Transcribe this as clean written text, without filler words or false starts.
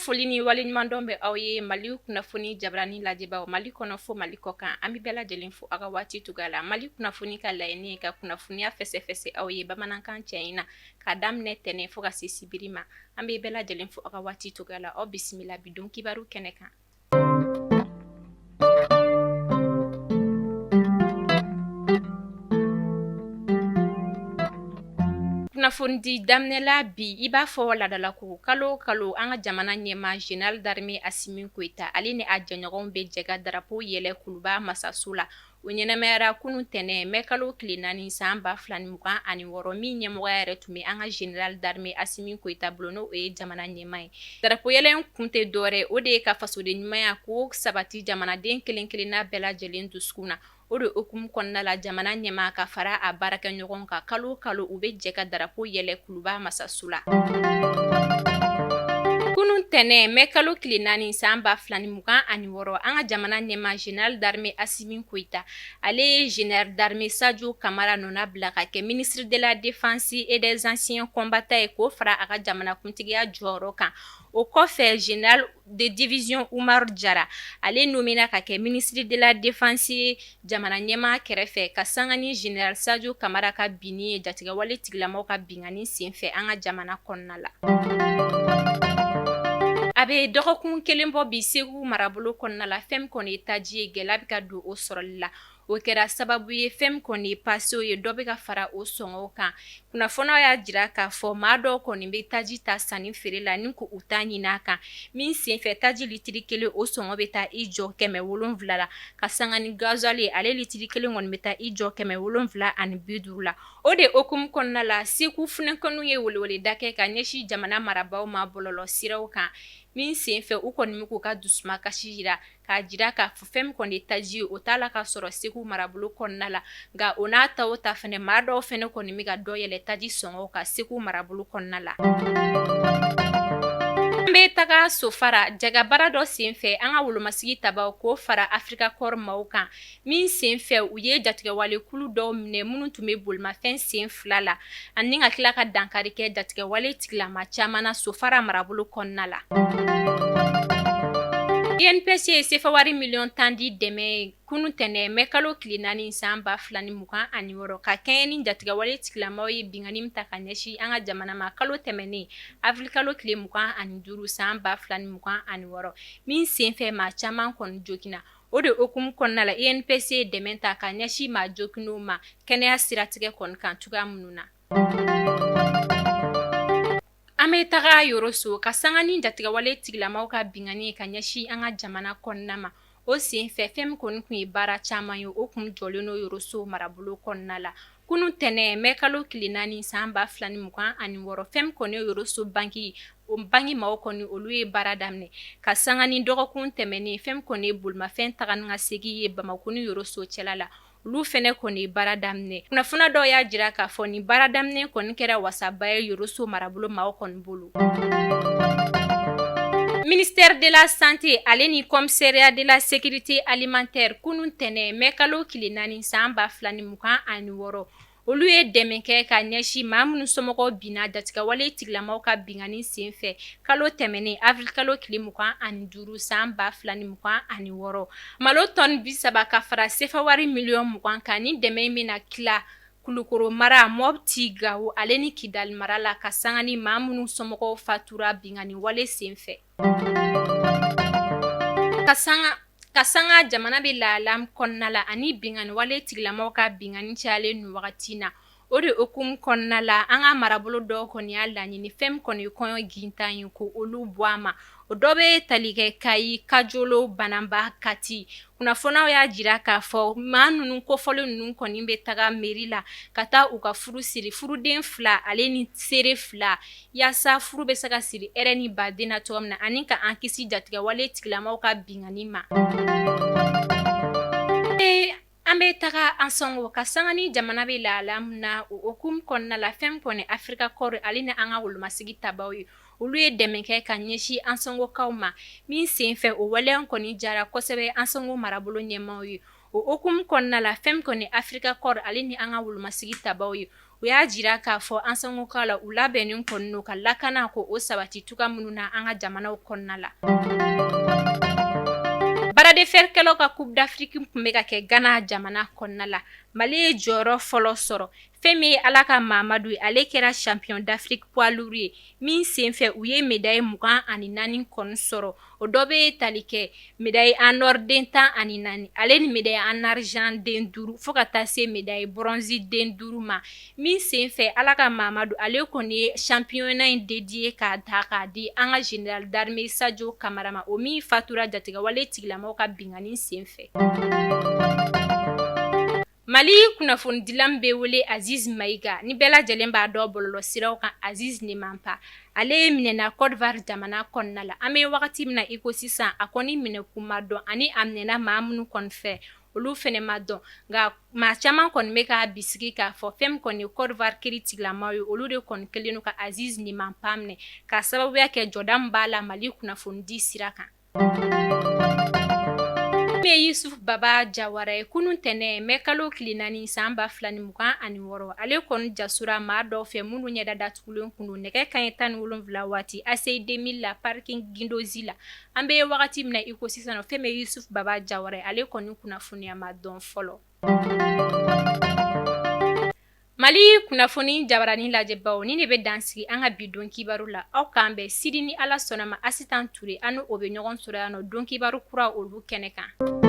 foli ni waleɲuman dɔn bɛ aw ye Mali kunnafoni jabarani lajɛbaw Mali kɔnɔ fo Mali kɔkan an bɛ bɛɛ lajɛlen fo aw ka waati tuga la Mali kunnafoni ka laɲini ka kunnafoniya fɛsɛfɛsɛ aw ye bamanankan cɛɲi na ka daminɛ tɛnɛ fo ka se sibiri ma an bɛ bɛɛ lajɛlen fo aw ka waati tuga la aw bisimila bidon kibaru kɛnɛ kan. Kunnafoni daminɛla bi i b'a fɔ ladalako kalo an ka jamana ɲɛma Général d'armée Assimi Goïta ale ni a jɛɲɔgɔnw bɛ jɛ ka drapeau yɛlɛ Kuluba masaso la o ɲɛnamɛyara kunun tɛnɛ mai kalo tile 4 san 2026 min ɲɛmɔgɔya yɛrɛ tun bɛ an ka Général d'armée Assimi Goïta bolo n'o ye jamana ɲɛma ye drapeau yɛlɛ kun tɛ dɔwɛrɛ o de ye ka fasoden ɲumanya ko sabati jamanaden kelen kelenna bɛɛ lajɛlen dusukun na o de hukumu kɔnɔna la jamana ɲɛma ka fara a baarakɛɲɔgɔn kan kalo u bɛ jɛ ka drapeau yɛlɛ Kuluba masaso la. Kunun tɛnɛ mai kalo tile 4 san 2026 an ka jamana ɲɛma Général d'armée Assimi Goïta ale ye Général d'armée Sadio Kamara nɔna bila ka kɛ ministre de la défense et des anciens combattants ye k'o fara a ka jamana kuntigiya jɔyɔrɔ kan. O kɔfɛ Général de division Umaru Jara ale nomina ka kɛ ministre de la défense jamana ɲɛma kɛrɛfɛ ka sanga ni Général Sadio Kamara ka binni ye jatigɛwale tigilamaw ka bingani senfɛ an ka jamana kɔnɔna la. A bɛ dɔgɔkun kelen bɔ bi Segu marabolo kɔnɔna la fɛn kɔni ye taji ye gɛlɛya bɛ ka don o sɔrɔli la o kɛra sababu ye fɛn kɔni ye passew ye dɔ bɛ ka fara o sɔngɔw kan kunnafoniyaw y'a jira k'a fɔ maa dɔw kɔni bɛ taji ta sanni feere la ni ko u ta ɲini a kan min senfɛ taji litiri kelen o sɔngɔ bɛ taa i jɔ 750 la ka sanga ni gasoil ye ale litiri kelen kɔni bɛ taa i jɔ 750 la o de hukumu kɔnɔna la Segu funɛkɛninw ye weleweleda kɛ ka ɲɛsin jamana marabaaw ma bɔlɔlɔ siraw kan min senfɛ u kɔni bɛ k'u ka dusuma kasi jira k'a jira k'a fɔ fɛn kɔni ye taji ye o t'a la ka sɔrɔ Segu marabolo kɔnɔna la nka o n'a ta o ta fɛnɛ maa dɔw fɛnɛ kɔni bɛ ka dɔ yɛlɛ taji sɔngɔw ka Segu marabolo kɔnɔna la. An bɛ taga Sofara jagabara dɔ senfɛ an ka wolomasigi tabaw k'o fara Africa Corps maaw kan min senfɛ u ye jatigɛwale kulu dɔw minɛ minnu tun bɛ bolimafɛn sen 2 la ani ka tila ka dankari kɛ jatigɛwale tigilama caman na Sofara marabolo kɔnɔna la. INPC ye sefawari miliyɔn 10 di dɛmɛ kunun tɛnɛ mai kalo tile 4 san 2026 ka kɛɲɛ ni jatigɛwale tigilamaw ye bingani min ta ka ɲɛsin an ka jamana ma kalo tɛmɛnen avril kalo tile 25 san 2026 min senfɛ maa caman kɔni jogina o de hukumu kɔnɔna la INPC ye dɛmɛ ta ka ɲɛsin maa joginenw ma kɛnɛya siratigɛ kɔni kan cogoya minnu na. An bɛ taga Yoroso ka sanga ni jatigɛwale tigilamaw ka bingani ka ɲɛsin an ka jamana kɔnɔna ma o senfɛ fɛn min kɔni kun ye baara caman ye o kun jɔlen no Yoroso marabolo kɔnɔna la kunun tɛnɛ mai kalo tile 4 san 2026 fɛn min kɔni ye Yoroso banki o banki maaw kɔni olu ye baara daminɛ ka sanga ni dɔgɔkun tɛmɛnen fɛn min kɔni ye bolimafɛn taga ni ka segin ye Bamako ni Yoroso cɛla la olu fɛnɛ kɔni ye baara daminɛ kunnafoniya dɔw y'a jira k'a fɔ ni baara daminɛ kɔni kɛra wasaba ye Yoroso marabolo maaw kɔni bolo. Ministère de la santé ale ni commissariat de la sécurité alimentaire kunun tɛnɛ mai kalo tile 4 san 2026 olu ye dɛmɛ kɛ ka ɲɛsin maa minnu somɔgɔw binna jatigɛwale tigilamaw ka bingani senfɛ kalo tɛmɛnen avril kalo tile 25 san 2026 malo tɔni 30 ka fara sefawari miliyɔn 20 kan ni dɛmɛ in bɛna tila Kulukoro mara Mopti Gawo ale ni Kidali mara la ka sanga ni maa minnu somɔgɔw fatura bingani wale senfɛ. Ka sanga jamana bɛ lahalam kɔnɔna la ani bingani wale tigilamaw ka bingani cayalen nin wagati na o de hukumu kɔnɔna la an ka marabolo dɔw kɔni y'a laɲini fɛn min kɔni ye kɔɲɔ gintan ye ko olu bɔ a ma o dɔ bɛ tali kɛ Kayi Kajolo Bananba Kati kunnafoniyaw y'a jira k'a fɔ maa ninnu kofɔlen ninnu kɔni bɛ taga mairie la ka taa u ka furu siri furuden 2 ale ni seere 2 yaasa furu bɛ se ka siri hɛrɛ ni baden na cogo min na ani ka an kisi jatigɛwale tigilamaw ka bingani ma. An bɛ taga an sɔngo ka sanga ni jamana bɛ lahalam na o hukumu kɔnɔna la fɛn kɔni Africa Corps ale ni an ka wolomasigi tabaw ye olu ye dɛmɛ kɛ ka ɲɛsin an sɔngokaw ma min senfɛ o waleya kɔni jara kosɛbɛ an sɔngo marabolo ɲɛmaaw ye o hukumu kɔnɔna la fɛn kɔni Africa Corps ale ni an ka wolomasigi tabaw ye u y'a jira k'a fɔ an sangoka la u labɛnnen kɔni n'o ka lakana ko o sabati tuga minnu na an ka jamanaw kɔnɔna la. Baradeferkɛlaw ka Coupe d'Afrique kun bɛ ka kɛ Ghana jamana kɔnɔna la. Mali ye jɔyɔrɔ fɔlɔ sɔrɔ. Fɛn min ye Ala ka Mahamadu ye, ale kɛra champion d'Afrique poids lourd ye min senfɛ u ye médaille 24 kɔni sɔrɔ. O dɔ bɛ tali kɛ médaille en or den 14, ale ni médaille en argent den 5 fo ka taa se médaille bronze den 5 ma. Min senfɛ Ala ka Mahamadu ale kɔni ye championnat in dédié k'a ta k'a di an ka général d'armée Sajo Kamara ma. O min fatura jatigɛwale tigilamɔgɔw ka bingani senfɛ. Mali kunnafonidilan bɛ wele Aziz Mayiga ni bɛɛ lajɛlen b'a dɔn bɔlɔlɔsiraw kan Aziz Nemanpa. Ale ye minɛna Côte d'Ivoire jamana kɔnɔna la. An bɛ wagati min na i ko sisan a kɔni minɛkun ma dɔn ani a minɛna maa minnu kɔni fɛ olu fɛnɛ ma dɔn nka maa caman kɔni bɛ k'a bisigi k'a fɔ fɛn min kɔni ye Côte d'Ivoire kiiritigilamaw ye olu de kɔni kɛlen don ka Aziz Nemanpa minɛ k'a sababuya kɛ jɔda min b'a la Mali kunnafonidi sira kan. Yusuf Baba Jawara ye kunun tɛnɛ mɛ kalo tile 4 san 2026 ale kɔni jasura maa dɔw fɛ minnu ɲɛda datugulen kun don nɛgɛ kanɲɛ 17 waati ACI 2000 la parking Gindozi la. An bɛ wagati min na i ko sisan fɛn min Yusuf Baba Jawara ye ale kɔni kunnafoniya ma dɔn fɔlɔ. Mali kunnafoni jabaranin lajɛbaw ni ne bɛ dansigi an ka bi don kibaru la aw k'an bɛn sidi ni Ala sɔnna ma Asitan Ture an o bɛ ɲɔgɔn sɔrɔ yan nɔ don kibaru kura olu kɛnɛ kan.